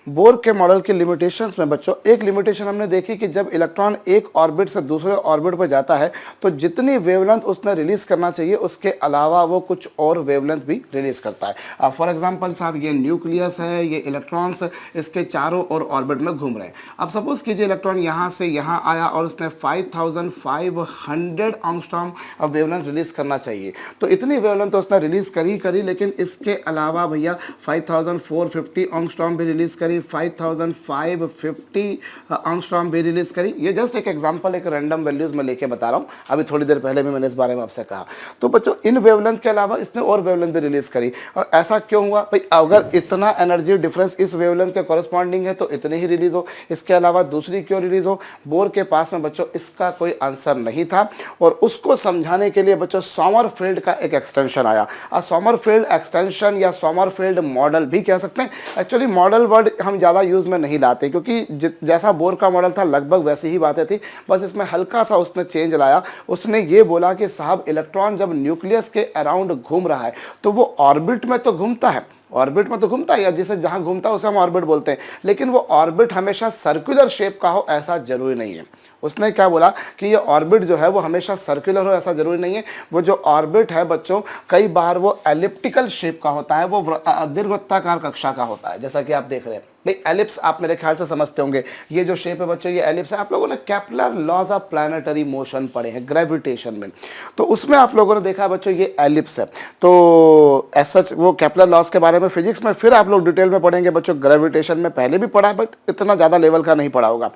Bore के model की limitations में बच्चों एक लिमिटेशन हमने देखी कि जब इलेक्ट्रॉन एक ऑर्बिट से दूसरे ऑर्बिट पर जाता है तो जितनी वेवलेंथ उसने रिलीज करना चाहिए उसके अलावा वो कुछ और वेवलेंथ भी रिलीज करता है। अब फॉर एग्जांपल साहब ये न्यूक्लियस है, ये इलेक्ट्रॉन्स इसके चारों ओर ऑर्बिट में घूम रहे हैं। अब सपोज कीजिए इलेक्ट्रॉन यहाँ से यहाँ आया और उसने 5500 एंगस्ट्रॉम वेवलेंथ रिलीज करना चाहिए, तो इतनी वेवलेंथ तो उसने रिलीज करी, लेकिन इसके अलावा भैया 5450 एंगस्ट्रॉम भी रिलीज करी, 5550 एंगस्ट्रॉम भी रिलीज करी। ये जस्ट एक एग्जांपल, एक रैंडम वैल्यूज में लेके बता रहा हूँ, अभी थोड़ी देर पहले भी मैंने इस बारे में आपसे कहा। तो बच्चों इन वेवलेंथ के अलावा इसने और वेवलेंथ भी रिलीज करी। और ऐसा क्यों हुआ भाई? अगर इतना एनर्जी डिफरेंस इस वेवलेंथ के कॉरेस्पॉन्डिंग है तो इतनी ही रिलीज हो, इसके अलावा दूसरी क्यों रिलीज हो? बोर के पास में बच्चों इसका कोई आंसर नहीं था और उसको समझाने के लिए बच्चों सोमरफेल्ड का एक एक्सटेंशन आया। सोमरफेल्ड एक्सटेंशन या सोमरफेल्ड मॉडल भी कह सकते हैं। एक्चुअली मॉडल वर्ड हम ज़्यादा यूज़ में नहीं लाते क्योंकि जैसा बोर का मॉडल था लगभग वैसी ही बातें थी, बस इसमें हल्का सा उसने चेंज लाया। उसने ये बोला कि साहब इलेक्ट्रॉन जब न्यूक्लियस के अराउंड घूम रहा है तो वो ऑर्बिट में तो घूमता है, ऑर्बिट में तो घूमता है, या जिसे जहां घूमता है उसे हम ऑर्बिट बोलते हैं, लेकिन वो ऑर्बिट हमेशा सर्कुलर शेप का हो ऐसा जरूरी नहीं है। उसने क्या बोला कि ये ऑर्बिट जो है वो हमेशा सर्कुलर हो ऐसा जरूरी नहीं है। वो जो ऑर्बिट है बच्चों कई बार वो एलिप्टिकल शेप का होता है, वो दीर्घवृत्ताकार कक्षा का होता है। जैसा कि आप देख रहे हैं भाई एलिप्स, आप मेरे ख्याल से समझते होंगे ये जो शेप है बच्चों ये एलिप्स है। आप लोगों ने Kepler laws of planetary motion पढ़े हैं ग्रेविटेशन में, तो उसमें आप लोगों ने देखा बच्चों ये एलिप्स है। तो ऐसा वो केपलर लॉज के बारे में फिजिक्स में फिर आप लोग डिटेल में पढ़ेंगे बच्चों, ग्रेविटेशन में पहले भी पढ़ा है बट इतना ज़्यादा लेवल का नहीं पढ़ा होगा।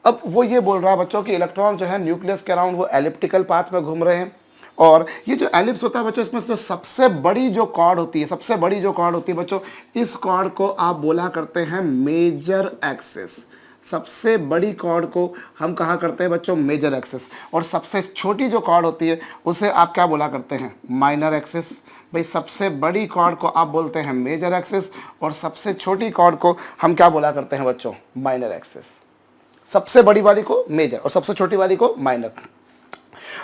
अब वो ये बोल रहा है बच्चों कि इलेक्ट्रॉन जो है न्यूक्लियस के अराउंड वो एलिप्टिकल पाथ में घूम रहे हैं और ये जो एलिप्स होता है बच्चों इसमें जो सबसे बड़ी जो कॉर्ड होती है बच्चों, इस कॉर्ड को आप बोला करते हैं मेजर एक्सिस। सबसे बड़ी कॉर्ड को हम कहा करते हैं बच्चों मेजर एक्सिस, और सबसे छोटी जो कॉर्ड होती है उसे आप क्या बोला करते हैं? Minor axis. भाई सबसे बड़ी कॉर्ड को आप बोलते हैं मेजर एक्सिस और सबसे छोटी कॉर्ड को हम क्या बोला करते हैं बच्चों? Minor axis. सबसे बड़ी वाली को मेजर और सबसे छोटी वाली को माइनर।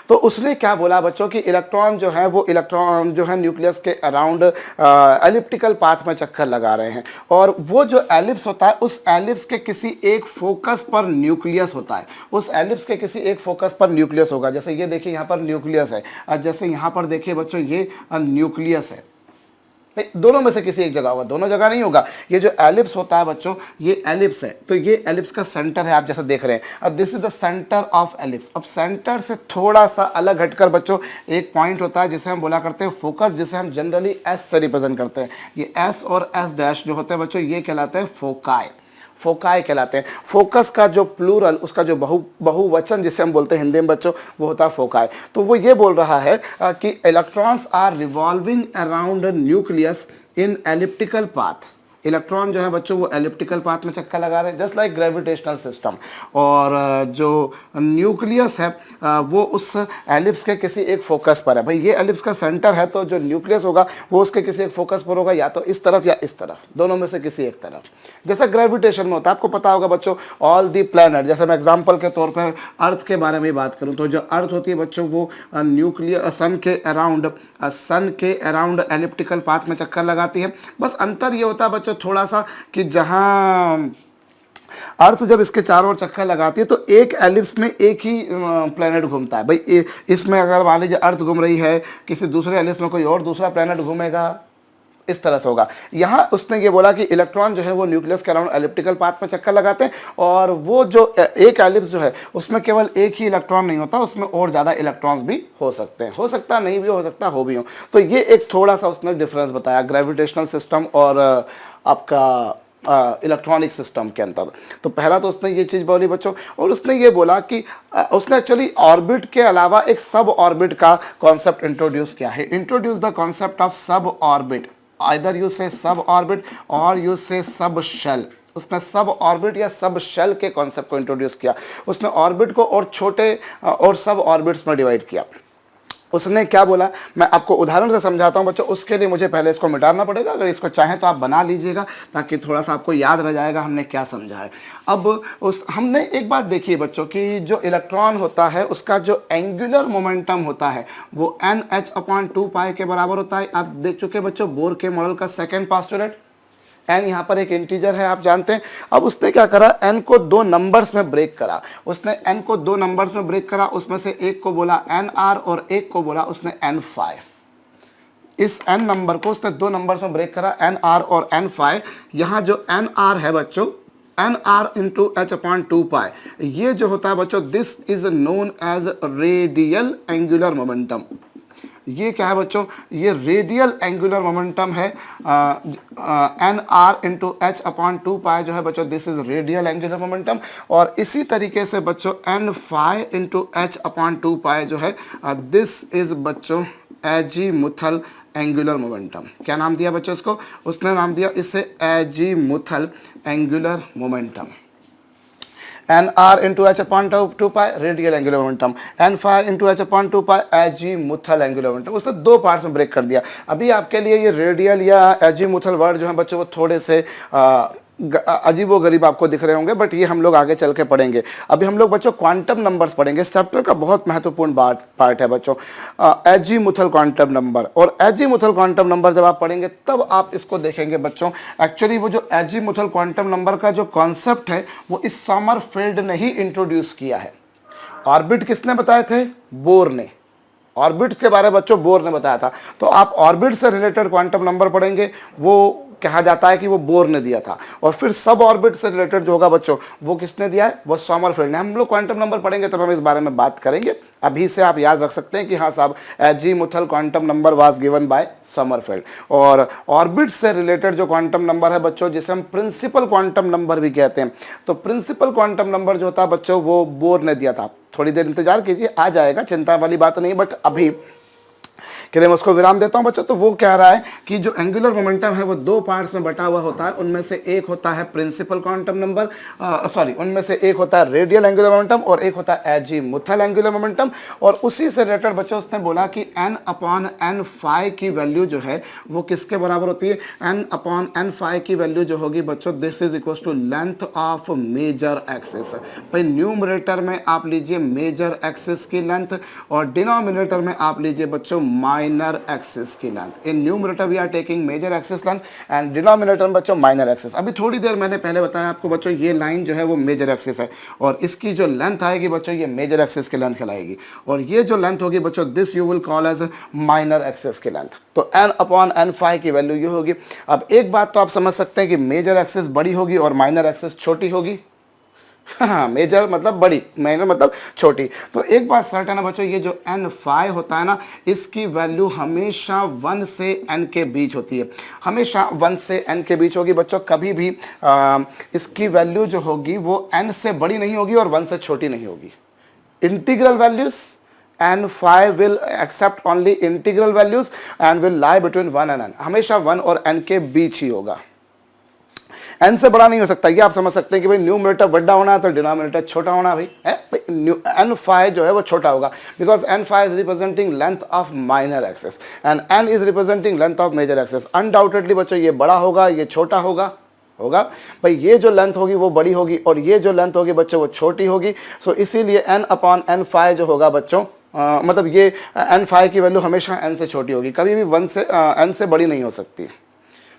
तो उसने क्या बोला बच्चों कि इलेक्ट्रॉन जो है वो इलेक्ट्रॉन जो है न्यूक्लियस के अराउंड एलिप्टिकल पाथ में चक्कर लगा रहे हैं और वो जो एलिप्स होता है उस एलिप्स के किसी एक फोकस पर न्यूक्लियस होता है, उस एलिप्स के किसी एक फोकस पर न्यूक्लियस होगा। जैसे ये देखिए यहाँ पर न्यूक्लियस है, जैसे यहाँ पर देखिए बच्चों ये न्यूक्लियस है। दोनों में से किसी एक जगह होगा, दोनों जगह नहीं होगा। ये जो एलिप्स होता है बच्चों ये एलिप्स है, तो ये एलिप्स का सेंटर है आप जैसा देख रहे हैं। अब this is the centre of ellipse. अब सेंटर से थोड़ा सा अलग हटकर बच्चों एक पॉइंट होता है जिसे हम बोला करते हैं फोकस, जिसे हम जनरली एस से रिप्रेजेंट करते हैं। ये एस और एस डैश जो होते हैं बच्चों ये कहलाते हैं फोकाई, फोकाई कहलाते हैं। फोकस का जो प्लूरल, उसका जो बहुवचन जिसे हम बोलते हैं हिंदी में बच्चों वो होता है फोकाई। तो वो ये बोल रहा है कि electrons are revolving around nucleus in elliptical path. Electron जो है बच्चों वो एलिप्टिकल पाथ में चक्कर लगा रहे हैं जस्ट लाइक ग्रेविटेशनल सिस्टम, और जो न्यूक्लियस है वो उस एलिप्स के किसी एक फोकस पर है। भाई ये एलिप्स का सेंटर है तो जो न्यूक्लियस होगा वो उसके किसी एक फोकस पर होगा, या तो इस तरफ या इस तरफ, दोनों में से किसी एक तरफ। जैसा ग्रेविटेशन में होता है, आपको पता होगा बच्चों ऑल दी प्लैनेट, जैसे मैं एग्जाम्पल के तौर पर अर्थ के बारे में बात करूँ तो जो अर्थ होती है बच्चों वो न्यूक्लियस सन के अराउंड एलिप्टिकल पाथ में चक्कर लगाती है। बस अंतर ये होता है बच्चों थोड़ा सा कि जहां अर्थ जब इसके चारों ओर चक्कर लगाती है तो एक एलिप्स में एक ही प्लेनेट घूमता है। भाई इसमें अगर मान लीजिए अर्थ घूम रही है, किसी दूसरे एलिप्स में कोई और दूसरा प्लेनेट घूमेगा, इस तरह से होगा। यहाँ उसने ये बोला कि इलेक्ट्रॉन जो है वो न्यूक्लियस के अराउंड एलिप्टिकल पाथ में चक्कर लगाते हैं और वो जो एक एलिप्स जो है उसमें केवल एक ही इलेक्ट्रॉन नहीं होता, उसमें और ज़्यादा इलेक्ट्रॉन्स भी हो सकते हैं, हो सकता नहीं भी हो सकता हो भी हो। तो ये एक थोड़ा सा उसने डिफरेंस बताया ग्रेविटेशनल सिस्टम और आपका इलेक्ट्रॉनिक सिस्टम के अंदर। तो पहला तो उसने ये चीज़ बोली बच्चों, और उसने ये बोला कि उसने एक्चुअली ऑर्बिट के अलावा एक सब ऑर्बिट का कॉन्सेप्ट इंट्रोड्यूस किया है। Introduce the concept of sub orbit, either you से सब ऑर्बिट और यू से सब शेल। उसने सब ऑर्बिट या सब शेल के कॉन्सेप्ट को इंट्रोड्यूस किया। उसने ऑर्बिट को और छोटे और सब ऑर्बिट्स में डिवाइड किया। उसने क्या बोला मैं आपको उदाहरण से समझाता हूं बच्चों, उसके लिए मुझे पहले इसको मिटाना पड़ेगा। अगर इसको चाहें तो आप बना लीजिएगा ताकि थोड़ा सा आपको याद रह जाएगा हमने क्या समझा है। अब हमने एक बात देखी बच्चों कि जो इलेक्ट्रॉन होता है उसका जो एंगुलर मोमेंटम होता है वो NH/2 पाई के बराबर होता है। आप देख चुके बच्चों बोर के मॉडल का सेकेंड पास्टुलेट, n यहाँ पर एक इंटीजर है, आप जानते हैं। अब उसने क्या करा, n को 2 नंबर्स में ब्रेक करा। उसने n को 2 नंबर्स में ब्रेक करा, उसमें से एक को बोला nr और एक को बोला उसने n5। इस n नंबर को उसने 2 नंबर्स में ब्रेक करा, nr और n5। यहाँ जो nr है बच्चों, nr इंटू h अपॉन 2 ये जो होता है बच्चों, this is known as radial angular momentum. ये क्या है बच्चों, ये रेडियल एंगुलर मोमेंटम है। N r into h upon 2 जो है बच्चों, this is radial angular momentum. और इसी तरीके से बच्चों n phi into h upon 2 जो है, दिस इज बच्चों एजीमुथल एंगुलर मोमेंटम। क्या नाम दिया बच्चों इसको, उसने नाम दिया इसे azimuthal angular momentum. N r into h upon 2 radial angular momentum, n phi into h upon 2 azimuthal angular momentum. उसने 2 पार्ट्स में ब्रेक कर दिया। अभी आपके लिए ये रेडियल या एजीमुथल वर्ड जो है बच्चों, वो थोड़े से अजीबो गरीब आपको दिख रहे होंगे, बट ये हम लोग आगे चल के पढ़ेंगे। अभी हम लोग बच्चों क्वांटम नंबर्स पढ़ेंगे। इस चैप्टर का बहुत महत्वपूर्ण पार्ट है बच्चों, एजीमुथल क्वांटम नंबर। और एजीमुथल क्वांटम नंबर जब आप पढ़ेंगे तब आप इसको देखेंगे बच्चों। एक्चुअली वो जो एजीमुथल क्वांटम नंबर का जो कॉन्सेप्ट है वो इस समरफील्ड ने ही इंट्रोड्यूस किया है। ऑर्बिट किसने बताए थे, बोर ने। ऑर्बिट के बारे में बच्चों बोर ने बताया था। तो आप ऑर्बिट से रिलेटेड क्वांटम नंबर पढ़ेंगे, वो कहा जाता है कि वो बोर ने दिया था। और फिर सब ऑर्बिट से रिलेटेड जो होगा बच्चों, वो किसने दिया है, वो समरफील्ड ने। हम लोग क्वांटम नंबर पढ़ेंगे तब हम इस बारे में बात करेंगे। अभी से आप याद रख सकते हैं कि हाँ साहब, azimuthal quantum number was given by Sommerfeld. और ऑर्बिट से रिलेटेड जो क्वांटम नंबर है बच्चों, जिसे हम प्रिंसिपल क्वांटम नंबर भी कहते हैं, तो प्रिंसिपल क्वांटम नंबर जो होता है बच्चों, वो बोर ने दिया था। थोड़ी देर इंतजार कीजिए, आ जाएगा, चिंता वाली बात नहीं। बट अभी के लिए मैं उसको विराम देता हूं बच्चों। तो वो कह रहा है कि जो एंगुलर मोमेंटम है वो 2 पार्ट्स में बटा हुआ होता है। उनमें से एक होता है प्रिंसिपल क्वांटम नंबर, उनमें से एक होता है रेडियल एंगुलर मोमेंटम और एक होता है एजीमुथल एंगुलर मोमेंटम। और उसी से रिलेटेड बच्चों उसने बोला कि n अपॉन एन फाई की वैल्यू जो है वो किसके बराबर होती है, n अपॉन एन फाई की वैल्यू जो होगी बच्चों, this is equal to length of major axis. भाई न्यूमरेटर में आप लीजिए मेजर एक्सिस की लेंथ और डिनोमिनेटर में आप लीजिए बच्चों माइनर एक्सिस की length. In numerator we are taking major axis length and denominator में बच्चों माइनर एक्सिस। अभी थोड़ी देर मैंने पहले बताया आपको बच्चों, ये लाइन जो है वो मेजर एक्सिस है और इसकी जो लेंथ आएगी बच्चों, ये मेजर एक्सिस की लेंथ कहलाएगी। और ये जो लेंथ होगी बच्चों, this you will call as minor axis की लेंथ। तो n अपॉन एन फाई की वैल्यू ये होगी। अब एक बात तो आप समझ सकते हैं कि मेजर एक्सिस बड़ी होगी और माइनर एक्सिस छोटी होगी। हाँ, मेजर मतलब बड़ी, माइनर मतलब छोटी। तो एक बात सर्टेन है बच्चों, ये जो n फाई होता है ना, इसकी वैल्यू हमेशा 1 से n के बीच होती है। हमेशा 1 से n के बीच होगी बच्चों। कभी भी इसकी वैल्यू जो होगी वो n से बड़ी नहीं होगी और 1 से छोटी नहीं होगी। Integral values and phi will accept only integral values and will lie between 1 and n। हमेशा 1 और n के बीच ही होगा, n से बड़ा नहीं हो सकता। ये आप समझ सकते हैं कि भाई न्यूमरेटर बड़ा होना है तो डिनोमिनेटर छोटा होना भाई है। n फाई जो है वो छोटा होगा because n phi is representing length of minor axis and n is representing length of major axis. Undoubtedly बच्चों ये बड़ा होगा, ये छोटा होगा भाई। ये जो लेंथ होगी वो बड़ी होगी और ये जो लेंथ होगी बच्चों वो छोटी होगी। सो इसीलिए n अपॉन एन फाई जो होगा बच्चों, मतलब ये एन फाई की वैल्यू हमेशा n से छोटी होगी, कभी भी 1 से n से बड़ी नहीं हो सकती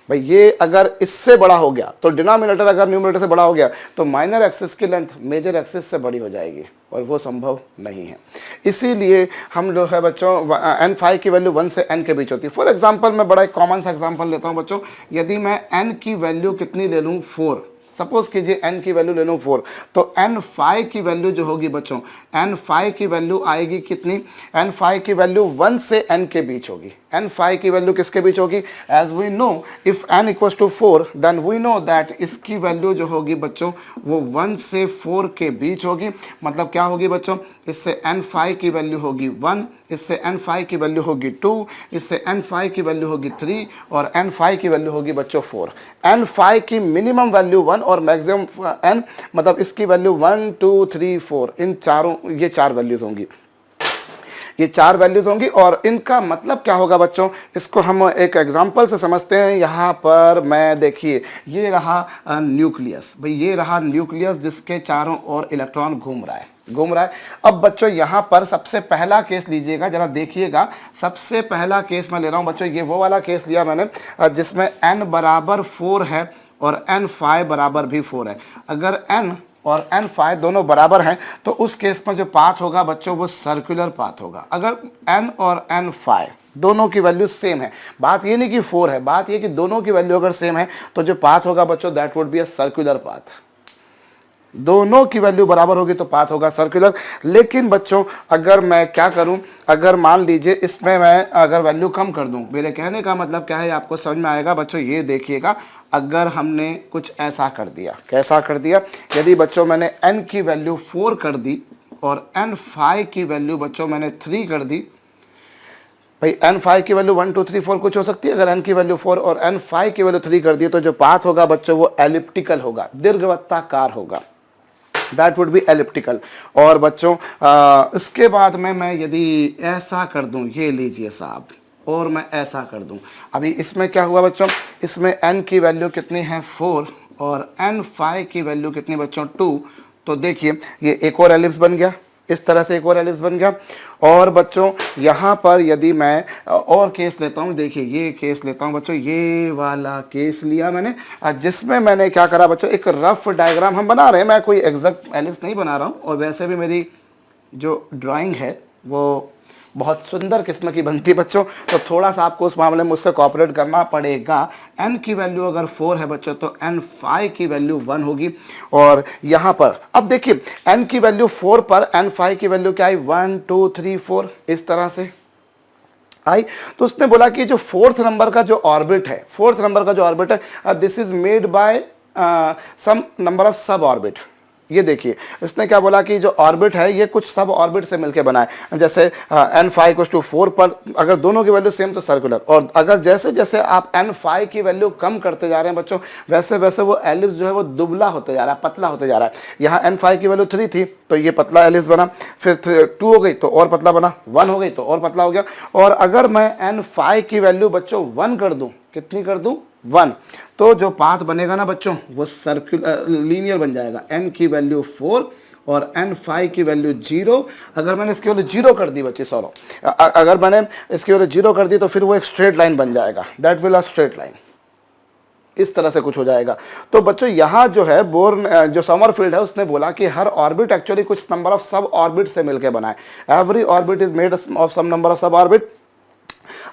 भाई। ये अगर इससे बड़ा हो गया तो डिनोमिनेटर अगर न्यूमरेटर से बड़ा हो गया तो माइनर एक्सिस की लेंथ मेजर एक्सिस से बड़ी हो जाएगी और वो संभव नहीं है। इसीलिए हम जो है बच्चों एन फाई की वैल्यू 1 से n के बीच होती है। फॉर एग्जांपल मैं बड़ा एक कॉमन सा एग्जांपल लेता हूं बच्चों। यदि मैं n की वैल्यू कितनी ले लूं, 4, सपोज कीजिए n की वैल्यू ले लूं 4, तो n फाई की वैल्यू जो होगी बच्चों, n फाई की वैल्यू आएगी कितनी, n फाई की वैल्यू 1 से n के बीच होगी। n फाई की वैल्यू किसके बीच होगी, as we know if n equals to 4 then we know that इसकी वैल्यू जो होगी बच्चों वो 1 से 4 के बीच होगी। मतलब क्या होगी बच्चों, इससे n फाई की वैल्यू होगी 1, इससे n फाई की वैल्यू होगी 2, इससे n फाई की वैल्यू होगी 3 और n फाई की वैल्यू होगी बच्चों 4। n फाई की मिनिमम वैल्यू 1 और मैक्सिमम n, मतलब इसकी वैल्यू 1 2 3 4, इन चारों, ये 4 वैल्यूज होंगी, ये 4 वैल्यूज होंगी। और इनका मतलब क्या होगा बच्चों, इसको हम एक एग्जांपल से समझते हैं। यहाँ पर मैं देखिए, ये रहा न्यूक्लियस भाई, ये रहा न्यूक्लियस जिसके चारों ओर इलेक्ट्रॉन घूम रहा है। घूम रहा है। अब बच्चों यहाँ पर सबसे पहला केस लीजिएगा, जरा देखिएगा। सबसे पहला केस मैं ले रहा हूँ बच्चों, ये वो वाला केस लिया मैंने जिसमें n बराबर 4 है और n फाइव बराबर भी 4 है। अगर n और n फाइव दोनों बराबर हैं तो उस केस में जो पाथ होगा बच्चों वो सर्कुलर पाथ होगा। अगर n और n फाइव दोनों की वैल्यू सेम है, बात ये नहीं कि 4 है, बात ये कि दोनों की वैल्यू अगर सेम है तो जो पाथ होगा बच्चों that would be a circular path. दोनों की वैल्यू बराबर होगी तो पाथ होगा सर्कुलर। लेकिन बच्चों अगर मैं क्या करूं, अगर मान लीजिए इसमें मैं अगर वैल्यू कम कर दूं, मेरे कहने का मतलब क्या है आपको समझ में आएगा बच्चों। ये देखिएगा, अगर हमने कुछ ऐसा कर दिया, कैसा कर दिया, यदि बच्चों मैंने n की वैल्यू 4 कर दी और n5 की वैल्यू बच्चों मैंने 3 कर दी। भाई n5 की वैल्यू 1 2 3 4 कुछ हो सकती है। अगर n की वैल्यू 4 और n5 की वैल्यू 3 कर दी तो जो पाथ होगा बच्चों वो एलिप्टिकल होगा, दीर्घवृत्ताकार होगा, दैट वुड बी एलिप्टिकल। और बच्चों इसके बाद में मैं यदि ऐसा कर दूं, ये लीजिए साहब, और मैं ऐसा कर दूं, अभी इसमें क्या हुआ बच्चों, इसमें n की वैल्यू कितनी है 4 और n5 की वैल्यू कितनी बच्चों 2। तो देखिए ये एक और एलिप्स बन गया, इस तरह से एक और एलिप्स बन गया। और बच्चों यहाँ पर यदि मैं और केस लेता हूँ, देखिए ये केस लेता हूँ बच्चों, ये वाला केस लिया मैंने, जिसमें मैंने क्या करा बच्चों, एक रफ डायग्राम हम बना रहे हैं, मैं कोई एग्जैक्ट एलिप्स नहीं बना रहा हूँ। और वैसे भी मेरी जो ड्राइंग है वो बहुत सुंदर किस्म की बनती है बच्चों, तो थोड़ा सा आपको उस मामले में मुझसे कोऑपरेट करना पड़ेगा। n की वैल्यू अगर 4 है बच्चों तो n5 की वैल्यू 1 होगी। और यहाँ पर अब देखिए n की वैल्यू 4 पर n5 की वैल्यू क्या आई, 1 2 3 4 इस तरह से आई। तो उसने बोला कि जो फोर्थ नंबर का जो ऑर्बिट है, फोर्थ नंबर का जो ऑर्बिट है, this is made by some number of sub orbit. ये देखिए इसने क्या बोला कि जो ऑर्बिट है ये कुछ सब ऑर्बिट से मिलके बना है। जैसे n5 = 4 पर अगर दोनों की वैल्यू सेम तो सर्कुलर, और अगर जैसे जैसे आप n5 की वैल्यू कम करते जा रहे हैं बच्चों वैसे वैसे वो एलिप्स जो है वो दुबला होते जा रहा है, पतला होते जा रहा है। यहाँ n5 की वैल्यू 3 थी तो ये पतला एलिप्स बना, फिर 2 हो गई तो और पतला बना, 1 हो गई तो और पतला हो गया। और अगर मैं n5 की वैल्यू बच्चों 1 कर दूं, कितनी कर दूं 1, तो जो पाथ बनेगा ना बच्चों वो सर्कुलर लीनियर बन जाएगा। n की वैल्यू 4 और n5 की वैल्यू 0। अगर मैंने इसकी वैल्यू 0 कर दी बच्चे, सॉरी, अगर मैंने इसकी वैल्यू 0 कर दी तो फिर वो एक स्ट्रेट लाइन बन जाएगा, that will a straight line, इस तरह से कुछ हो जाएगा। तो बच्चों यहाँ जो है बोर्न जो समरफील्ड है उसने बोला कि हर ऑर्बिट एक्चुअली कुछ नंबर ऑफ सब ऑर्बिट से मिलकर बना है। Every orbit is made of some number of sub orbit.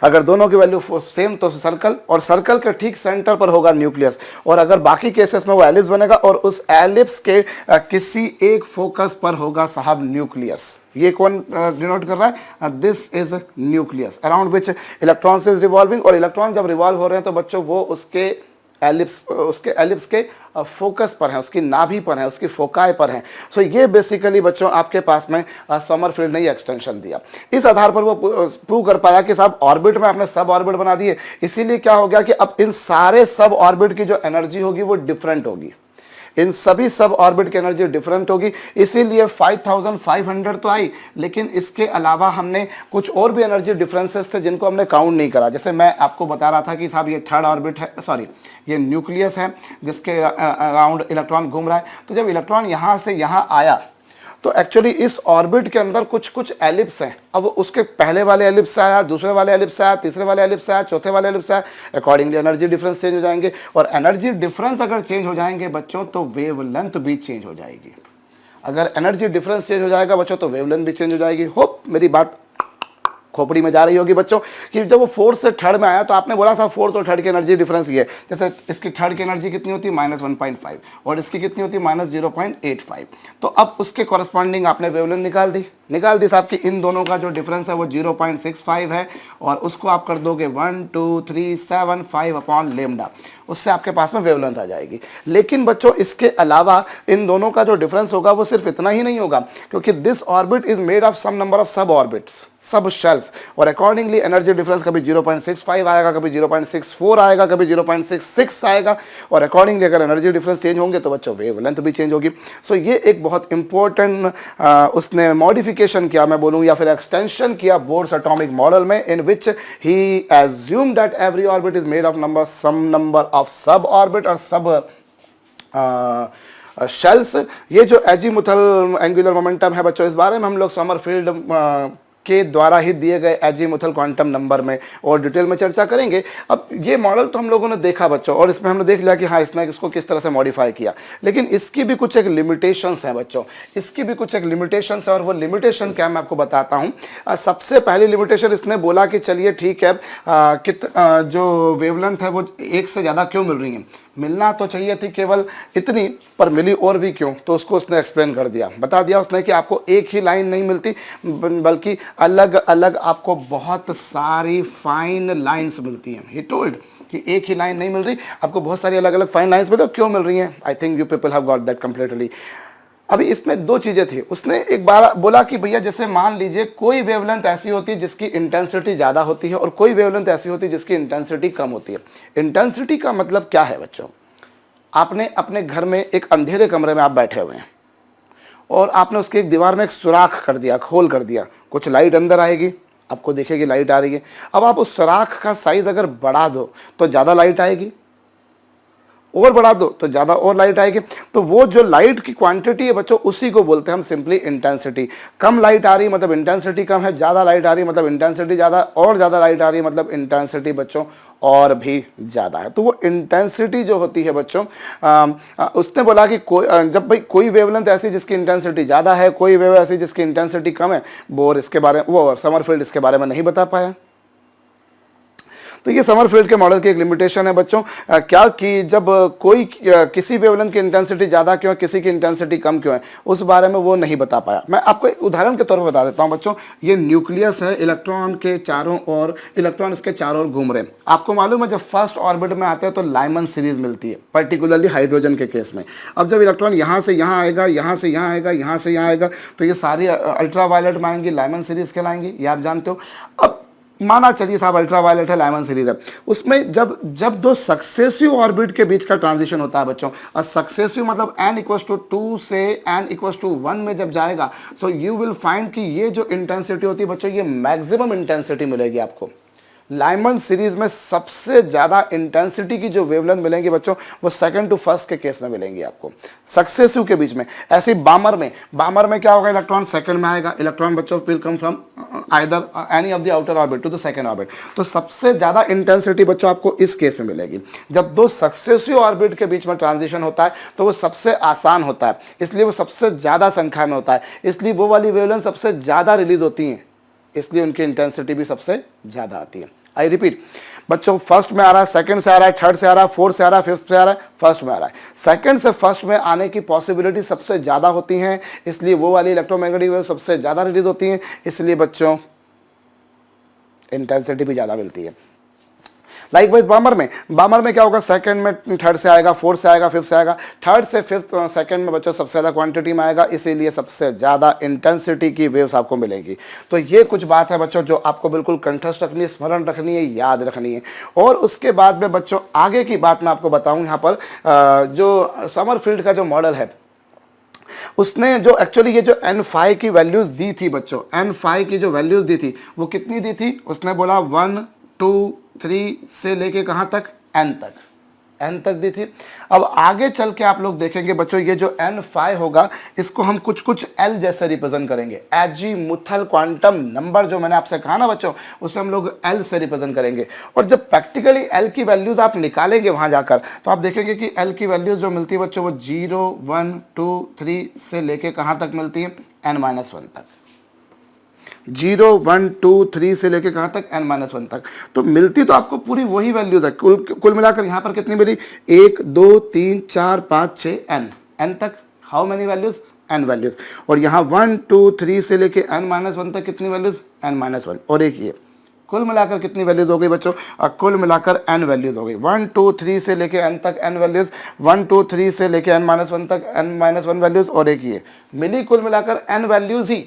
अगर दोनों की वैल्यू सेम तो सर्कल, और सर्कल के ठीक सेंटर पर होगा न्यूक्लियस। और अगर बाकी केसेस में वो एलिप्स बनेगा और उस एलिप्स के किसी एक फोकस पर होगा साहब न्यूक्लियस। ये कौन डिनोट कर रहा है, this is nucleus around which electrons is revolving. और इलेक्ट्रॉन जब रिवॉल्व हो रहे हैं तो बच्चों वो उसके एलिप्स के फोकस पर है, उसकी नाभि पर है, उसकी फोकाई पर है। सो ये बेसिकली बच्चों आपके पास में समरफील्ड ने ये एक्सटेंशन दिया। इस आधार पर वो प्रूव कर पाया कि साहब ऑर्बिट में आपने सब ऑर्बिट बना दिए, इसीलिए क्या हो गया कि अब इन सारे सब ऑर्बिट की जो एनर्जी होगी वो डिफरेंट होगी, इन सभी सब ऑर्बिट की एनर्जी डिफरेंट होगी। इसीलिए 5500 तो आई, लेकिन इसके अलावा हमने कुछ और भी एनर्जी डिफरेंसेस थे जिनको हमने काउंट नहीं करा। जैसे मैं आपको बता रहा था कि साहब ये थर्ड ऑर्बिट है, सॉरी ये न्यूक्लियस है जिसके अराउंड इलेक्ट्रॉन घूम रहा है। तो जब इलेक्ट्रॉन यहाँ से यहाँ आया तो एक्चुअली इस ऑर्बिट के अंदर कुछ कुछ एलिप्स हैं। अब उसके पहले वाले एलिप्स से आया, दूसरे वाले एलिप्स से आया, तीसरे वाले एलिप्स से आया, चौथे वाले एलिप्स से आया, अकॉर्डिंगली एनर्जी डिफरेंस चेंज हो जाएंगे। और एनर्जी डिफरेंस अगर चेंज हो जाएंगे बच्चों तो वेवलेंथ भी चेंज हो जाएगी। अगर एनर्जी डिफरेंस चेंज हो जाएगा बच्चों तो वेवलेंथ भी चेंज हो जाएगी। होप मेरी बात खोपड़ी में जा रही होगी बच्चों कि जब वो फोर्थ से थर्ड में आया तो आपने बोला साहब फोर्थ और थर्ड की एनर्जी डिफरेंस ये, जैसे इसकी थर्ड की एनर्जी कितनी होती है -1.5 और इसकी कितनी होती है -0.85। तो अब उसके कॉरस्पॉन्डिंग आपने वेवलेंथ निकाल दी साहब कि इन दोनों का जो डिफरेंस है वो 0.65 है और उसको आप कर दोगे 12375 अपॉन लेमडा, उससे आपके पास में वेवलेंथ आ जाएगी। लेकिन बच्चों इसके अलावा इन दोनों का जो डिफरेंस होगा वो सिर्फ इतना ही नहीं होगा, क्योंकि this orbit is made of some number of sub orbits, sub shells, और अकॉर्डिंगली एनर्जी डिफरेंस कभी 0.65 आएगा, कभी 0.64 आएगा, कभी 0.66 आएगा। और अकॉर्डिंगली अगर एनर्जी डिफरेंस चेंज होंगे तो बच्चों वेवलेंथ भी चेंज होगी। सो ये एक बहुत इंपॉर्टेंट उसने मॉडिफिकेशन किया, मैं बोलूँ, या फिर एक्सटेंशन किया बोर्स एटॉमिक मॉडल में, in which he assume that every orbit is made of some number of sub orbit और सब शेल्स। ये जो एजीमुथल एंगुलर मोमेंटम है बच्चों, इस बारे में हम लोग समरफील्ड के द्वारा ही दिए गए एजीमुथल क्वांटम नंबर में और डिटेल में चर्चा करेंगे। अब ये मॉडल तो हम लोगों ने देखा बच्चों, और इसमें हमने देख लिया कि हाँ इसने इसको किस तरह से मॉडिफाई किया, लेकिन इसकी भी कुछ एक लिमिटेशंस हैं बच्चों, इसकी भी कुछ एक लिमिटेशंस है, और वो लिमिटेशन क्या मैं आपको बताता हूँ। सबसे पहली लिमिटेशन इसने बोला कि चलिए ठीक है, जो वेवलेंथ है वो एक से ज़्यादा क्यों मिल रही है, मिलना तो चाहिए थी केवल इतनी, पर मिली और भी क्यों, तो उसको उसने एक्सप्लेन कर दिया, बता दिया उसने कि आपको एक ही लाइन नहीं मिलती, बल्कि अलग अलग आपको बहुत सारी फाइन लाइंस मिलती हैं। ही टोल्ड कि एक ही लाइन नहीं मिल रही, आपको बहुत सारी अलग अलग फाइन लाइंस मिल रही, क्यों मिल रही हैं। I think you people have got that completely. अभी इसमें दो चीजें थी, उसने एक बार बोला कि भैया जैसे मान लीजिए कोई वेवलेंथ ऐसी होती है जिसकी इंटेंसिटी ज्यादा होती है और कोई वेवलेंथ ऐसी होती है जिसकी इंटेंसिटी कम होती है। इंटेंसिटी का मतलब क्या है बच्चों, आपने अपने घर में एक अंधेरे कमरे में आप बैठे हुए हैं और आपने उसके एक दीवार में एक सुराख कर दिया, खोल कर दिया, कुछ लाइट अंदर आएगी, आपको दिखेगी लाइट आ रही है। अब आप उस सुराख का साइज अगर बढ़ा दो तो ज्यादा लाइट आएगी, और बढ़ा दो तो ज्यादा और लाइट आएगी। तो वो जो लाइट की क्वांटिटी है बच्चों, उसी को बोलते हैं हम सिंपली इंटेंसिटी। कम लाइट आ रही मतलब इंटेंसिटी कम है, ज्यादा लाइट आ रही मतलब इंटेंसिटी ज्यादा, और ज्यादा लाइट आ रही मतलब इंटेंसिटी बच्चों और भी ज्यादा है। तो वो इंटेंसिटी जो होती है बच्चों, उसने बोला कि जब भाई कोई वेवलेंथ ऐसी जिसकी इंटेंसिटी ज्यादा है, कोई वेव ऐसी जिसकी इंटेंसिटी कम है, वो समरफील्ड इसके बारे में नहीं बता पाया। तो ये समरफील्ड के मॉडल की एक लिमिटेशन है बच्चों, क्या कि जब कोई किसी वेवलेंथ की इंटेंसिटी ज़्यादा क्यों है, किसी की इंटेंसिटी कम क्यों है, उस बारे में वो नहीं बता पाया। मैं आपको एक उदाहरण के तौर पर बता देता हूं बच्चों। ये न्यूक्लियस है, इलेक्ट्रॉन के चारों ओर, इलेक्ट्रॉन इसके चारों ओर घूम रहे हैं। आपको मालूम है जब फर्स्ट ऑर्बिट में आते हैं तो लाइमन सीरीज मिलती है, पर्टिकुलरली हाइड्रोजन के केस में। अब जब इलेक्ट्रॉन यहाँ से यहाँ आएगा, यहाँ से यहाँ आएगा, यहाँ से यहाँ आएगा, तो ये सारी अल्ट्रावायलेट में आएंगी, लाइमन सीरीज कहलाएंगी, ये आप जानते हो। अब माना चलिए साहब अल्ट्रावायलेट है, लाइमन सीरीज है, उसमें जब दो सक्सेसिव ऑर्बिट के बीच का ट्रांजिशन होता है बच्चों, और सक्सेसिव मतलब n=2 से n=1 में जब जाएगा, सो यू विल फाइंड कि ये जो इंटेंसिटी होती है बच्चों, ये मैक्सिमम इंटेंसिटी मिलेगी आपको। लाइमन सीरीज में सबसे ज्यादा इंटेंसिटी की जो वेवलेंथ मिलेंगी बच्चों, वो सेकंड टू फर्स्ट के केस में मिलेंगी आपको, सक्सेसिव के बीच में। ऐसे बामर में क्या होगा, इलेक्ट्रॉन सेकंड में आएगा, इलेक्ट्रॉन बच्चों will come from either any of the outer orbit to the second orbit. तो सबसे ज्यादा इंटेंसिटी बच्चों आपको इस केस में मिलेगी। जब दो सक्सेसिव ऑर्बिट के बीच में ट्रांजिशन होता है तो वो सबसे आसान होता है, इसलिए वो सबसे ज्यादा संख्या में होता है, इसलिए वो वाली वेवलेंथ सबसे ज्यादा रिलीज होती है, इसलिए उनकी इंटेंसिटी भी सबसे ज्यादा आती है। आई रिपीट बच्चों, फर्स्ट में आ रहा है, सेकंड से आ रहा है, थर्ड से आ रहा है, फोर्थ से आ रहा है, फिफ्थ से आ रहा है, फर्स्ट में आ रहा है। सेकंड से फर्स्ट में आने की पॉसिबिलिटी सबसे ज्यादा होती है, इसलिए वो वाली इलेक्ट्रोमैग्नेटिक वेव सबसे ज्यादा रिलीज होती है, इसलिए बच्चों इंटेंसिटी भी ज्यादा मिलती है। लाइकवाइज बामर में क्या होगा, सेकंड में थर्ड से आएगा, फोर्थ से आएगा, फिफ्थ से आएगा, थर्ड से फिफ्थ सेकंड में बच्चों सबसे ज्यादा क्वांटिटी में आएगा, इसीलिए सबसे ज्यादा इंटेंसिटी की वेव्स आपको मिलेगी। तो ये कुछ बात है बच्चों जो आपको बिल्कुल कंठस्थ रखनी है, स्मरण रखनी है, याद रखनी है। और उसके बाद में बच्चों आगे की बात मैं आपको बताऊं, यहाँ पर जो समरफील्ड का जो मॉडल है, उसने जो एक्चुअली ये जो n5 की वैल्यूज दी थी बच्चों, n5 की जो वैल्यूज दी थी वो कितनी दी थी, उसने बोला 1 2 3 से लेके कहां तक, n तक दी थी। अब आगे चल के आप लोग देखेंगे बच्चों, ये जो n5 होगा इसको हम कुछ l जैसे रिप्रेजेंट करेंगे। एजीमुथल क्वांटम नंबर जो मैंने आपसे कहा ना बच्चों, उसे हम लोग l से रिप्रेजेंट करेंगे। और जब प्रैक्टिकली l की वैल्यूज आप निकालेंगे वहां जाकर, तो आप देखेंगे कि l की वैल्यूज जो मिलती है बच्चों, वो 0 1 2 3 से लेके कहां तक मिलती है, n-1 तक। 0 1 2 3 से लेके कहां तक, n-1 तक। तो मिलती तो आपको पूरी वही वैल्यूज है, कुल मिलाकर यहां पर कितनी मिली, 1 2 3 4 5 6 n तक। How many values, n values. और यहां 1 2 3 से लेके n-1 तक कितनी वैल्यूज, n-1। और एक ये कुल मिलाकर कितनी वैल्यूज हो गई बच्चों, कुल मिलाकर n वैल्यूज हो गई। 1 2 3 से लेके n तक n वैल्यूज, 1 2 3 से लेके n-1 तक n-1 वैल्यूज, और एक ये मिली कुल मिलाकर n वैल्यूज ही।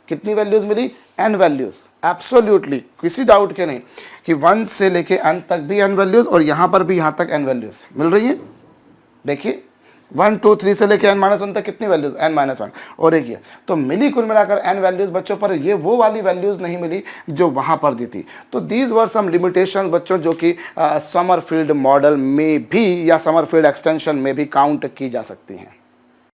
कितनी वैल्यूज मिली, n वैल्यूज। एब्सोल्युटली किसी डाउट के नहीं कि 1 से लेके n तक भी n वैल्यूज, और यहां पर भी यहां तक n वैल्यूज मिल रही है। देखिए 1 2 3 से लेके n-1 तक कितनी वैल्यूज, n-1 और एक ये, तो मिली कुल मिलाकर n वैल्यूज बच्चों, पर ये वो वाली वैल्यूज नहीं मिली जो वहां पर दी थी। तो दीज वर सम लिमिटेशन बच्चों जो कि समरफील्ड मॉडल में भी या समरफील्ड एक्सटेंशन में भी काउंट की जा सकती हैं।